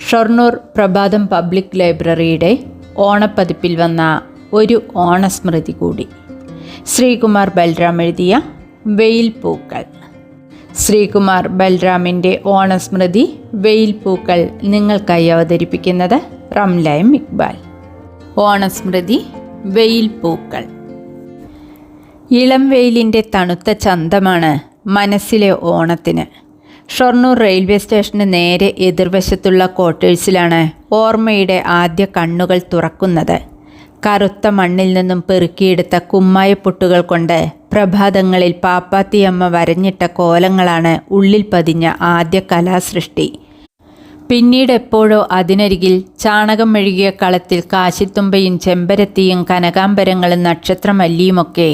ഷൊർണൂർ പ്രഭാതം പബ്ലിക് ലൈബ്രറിയുടെ ഓണപ്പതിപ്പിൽ വന്ന ഒരു ഓണസ്മൃതി കൂടി. ശ്രീകുമാർ ബൽറാം എഴുതിയ വെയിൽ പൂക്കൾ. ശ്രീകുമാർ ബൽറാമിൻ്റെ ഓണസ്മൃതി വെയിൽ പൂക്കൾ നിങ്ങൾക്കായി അവതരിപ്പിക്കുന്നത് റംലൈം ഇക്ബാൽ. ഓണസ്മൃതി വെയിൽ പൂക്കൾ. ഇളം വെയിലിൻ്റെ തണുത്ത ചന്തമാണ് മനസ്സിലെ ഓണത്തിന്. ഷൊർണൂർ റെയിൽവേ സ്റ്റേഷന് നേരെ എതിർവശത്തുള്ള ക്വാർട്ടേഴ്സിലാണ് ഓർമ്മയുടെ ആദ്യ കണ്ണുകൾ തുറക്കുന്നത്. കറുത്ത മണ്ണിൽ നിന്നും പെറുക്കിയെടുത്ത കുമ്മായപ്പൊട്ടുകൾ കൊണ്ട് പ്രഭാതങ്ങളിൽ പാപ്പാത്തിയമ്മ വരഞ്ഞിട്ട കോലങ്ങളാണ് ഉള്ളിൽ പതിഞ്ഞ ആദ്യ കലാസൃഷ്ടി. പിന്നീട് എപ്പോഴോ അതിനരികിൽ ചാണകം മെഴുകിയ കളത്തിൽ കാശിത്തുമ്പയും ചെമ്പരത്തിയും കനകാംബരങ്ങളും നക്ഷത്രമല്ലിയുമൊക്കെ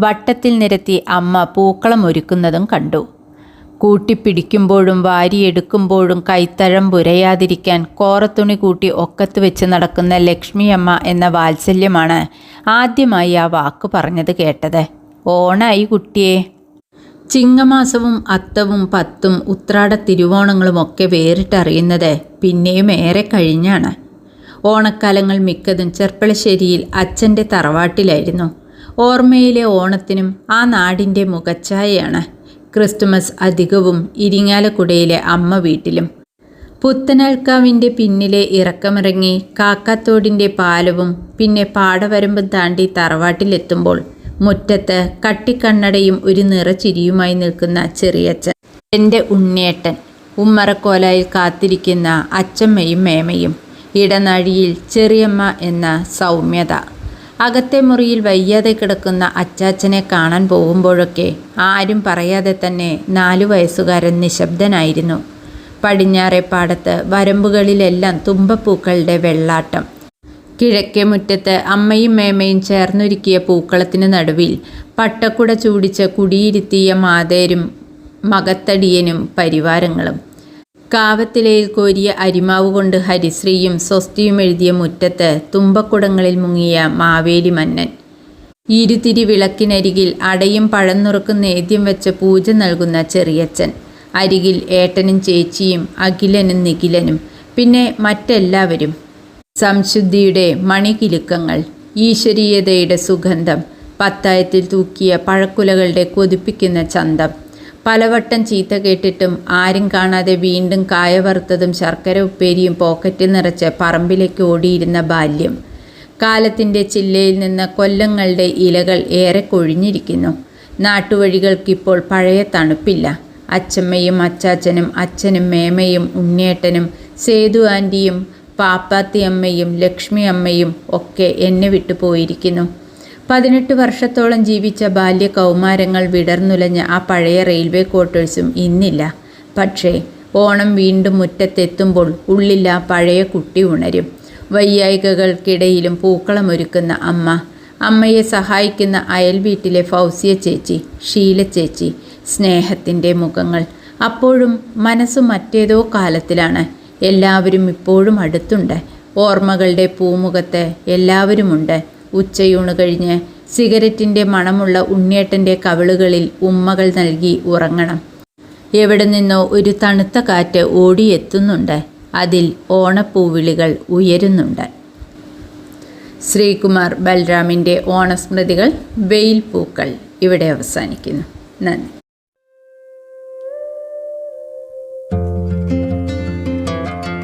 വട്ടത്തിൽ നിരത്തി അമ്മ പൂക്കളം ഒരുക്കുന്നതും കണ്ടു. കൂട്ടിപ്പിടിക്കുമ്പോഴും വാരിയെടുക്കുമ്പോഴും കൈത്തഴം പുരയാതിരിക്കാൻ കോറത്തുണി കൂട്ടി ഒക്കത്ത് വെച്ച് നടക്കുന്ന ലക്ഷ്മിയമ്മ എന്ന വാത്സല്യമാണ് ആദ്യമായി ആ വാക്ക് പറഞ്ഞത് കേട്ടത്. ഓണായി കുട്ടിയെ. ചിങ്ങമാസവും അത്തവും പത്തും ഉത്രാട തിരുവോണങ്ങളുമൊക്കെ വേറിട്ടറിയുന്നത് പിന്നെയും ഏറെ കഴിഞ്ഞാണ്. ഓണക്കാലങ്ങൾ മിക്കതും ചെർപ്പളശ്ശേരിയിൽ അച്ഛൻ്റെ തറവാട്ടിലായിരുന്നു. ഓർമ്മയിലെ ഓണത്തിനും ആ നാടിൻ്റെ മുഖച്ഛായയാണ്. ക്രിസ്തുമസ് അധികവും ഇരിങ്ങാലക്കുടയിലെ അമ്മ വീട്ടിലും. പുത്തനാൽക്കാവിൻ്റെ പിന്നിലെ ഇറക്കമിറങ്ങി കാക്കാത്തോടിൻ്റെ പാലവും പിന്നെ പാടവരമ്പും താണ്ടി തറവാട്ടിലെത്തുമ്പോൾ മുറ്റത്ത് കട്ടിക്കണ്ണടയും ഒരു നിറച്ചിരിയുമായി നിൽക്കുന്ന ചെറിയച്ഛൻ, എൻ്റെ ഉണ്ണിയേട്ടൻ, ഉമ്മറക്കോലായിൽ കാത്തിരിക്കുന്ന അച്ചമ്മയും മേമയും, ഇടനാഴിയിൽ ചെറിയമ്മ എന്ന സൗമ്യത. അകത്തെ മുറിയിൽ വയ്യാതെ കിടക്കുന്ന അച്ചാച്ചനെ കാണാൻ പോകുമ്പോഴൊക്കെ ആരും പറയാതെ തന്നെ 4 വയസ്സുകാരൻ നിശബ്ദനായിരുന്നു. പടിഞ്ഞാറെ പാടത്ത് വരമ്പുകളിലെല്ലാം തുമ്പപ്പൂക്കളുടെ വെള്ളാട്ടം. കിഴക്കേ മുറ്റത്ത് അമ്മയും മേമയും ചേർന്നൊരുക്കിയ പൂക്കളത്തിന് നടുവിൽ പട്ടക്കുട ചൂടിച്ച് കുടിയിരുത്തിയ മാതേരും മകത്തടിയനും പരിവാരങ്ങളും. കാവത്തിലയിൽ കോരിയ അരിമാവ് കൊണ്ട് ഹരിശ്രീയും സ്വസ്തിയും എഴുതിയ മുറ്റത്ത് തുമ്പക്കുടങ്ങളിൽ മുങ്ങിയ മാവേലി മന്നൻ. ഇരുതിരി വിളക്കിനരികിൽ അടയും പഴം നുറുക്കും നേദ്യം വെച്ച് പൂജ നൽകുന്ന ചെറിയച്ഛൻ. അരികിൽ ഏട്ടനും ചേച്ചിയും അഖിലനും നിഖിലനും, പിന്നെ മറ്റെല്ലാവരും. സംശുദ്ധിയുടെ മണികിലുക്കങ്ങൾ, ഈശ്വരീയതയുടെ സുഗന്ധം, പത്തായത്തിൽ തൂക്കിയ പഴക്കുലകളുടെ കൊതിപ്പിക്കുന്ന ചന്തം. പലവട്ടം ചീത്ത കേട്ടിട്ടും ആരും കാണാതെ വീണ്ടും കായ വറുത്തതും ശർക്കര ഉപ്പേരിയും പോക്കറ്റിൽ നിറച്ച് പറമ്പിലേക്ക് ഓടിയിരുന്ന ബാല്യം. കാലത്തിൻ്റെ ചില്ലയിൽ നിന്ന് കൊല്ലങ്ങളുടെ ഇലകൾ ഏറെ കൊഴിഞ്ഞിരിക്കുന്നു. നാട്ടുവഴികൾക്കിപ്പോൾ പഴയ തണുപ്പില്ല. അച്ചമ്മയും അച്ചാച്ചനും അച്ഛനും മേമയും ഉണ്ണിയേട്ടനും സേതു ആൻറ്റിയും പാപ്പാത്തിയമ്മയും ലക്ഷ്മി അമ്മയും ഒക്കെ എന്നെ വിട്ടു പോയിരിക്കുന്നു. 18 വർഷത്തോളം ജീവിച്ച ബാല്യ കൗമാരങ്ങൾ വിടർന്നുലഞ്ഞ ആ പഴയ റെയിൽവേ ക്വാർട്ടേഴ്സും ഇന്നില്ല. പക്ഷേ ഓണം വീണ്ടും മുറ്റത്തെത്തുമ്പോൾ ഉള്ളിൽ ആ പഴയ കുട്ടി ഉണരും. വയ്യായികകൾക്കിടയിലും പൂക്കളമൊരുക്കുന്ന അമ്മ, അമ്മയെ സഹായിക്കുന്ന അയൽ വീട്ടിലെ ഫൗസിയ ചേച്ചി, ഷീല ചേച്ചി, സ്നേഹത്തിൻ്റെ മുഖങ്ങൾ. അപ്പോഴും മനസ്സ് മറ്റേതോ കാലത്തിലാണ്. എല്ലാവരും ഇപ്പോഴും അടുത്തുണ്ട്. ഓർമ്മകളുടെ പൂമുഖത്ത് എല്ലാവരുമുണ്ട്. ഉച്ചയൂണ് കഴിഞ്ഞ് സിഗരറ്റിൻ്റെ മണമുള്ള ഉണ്ണിയേട്ടൻ്റെ കവിളുകളിൽ ഉമ്മകൾ നൽകി ഉറങ്ങണം. എവിടെ നിന്നോ ഒരു തണുത്ത കാറ്റ് ഓടിയെത്തുന്നുണ്ട്. അതിൽ ഓണപ്പൂവിളികൾ ഉയരുന്നുണ്ട്. ശ്രീകുമാർ ബൽറാമിൻ്റെ ഓണസ്മൃതികൾ വെയിൽ പൂക്കൾ ഇവിടെ അവസാനിക്കുന്നു. നന്ദി.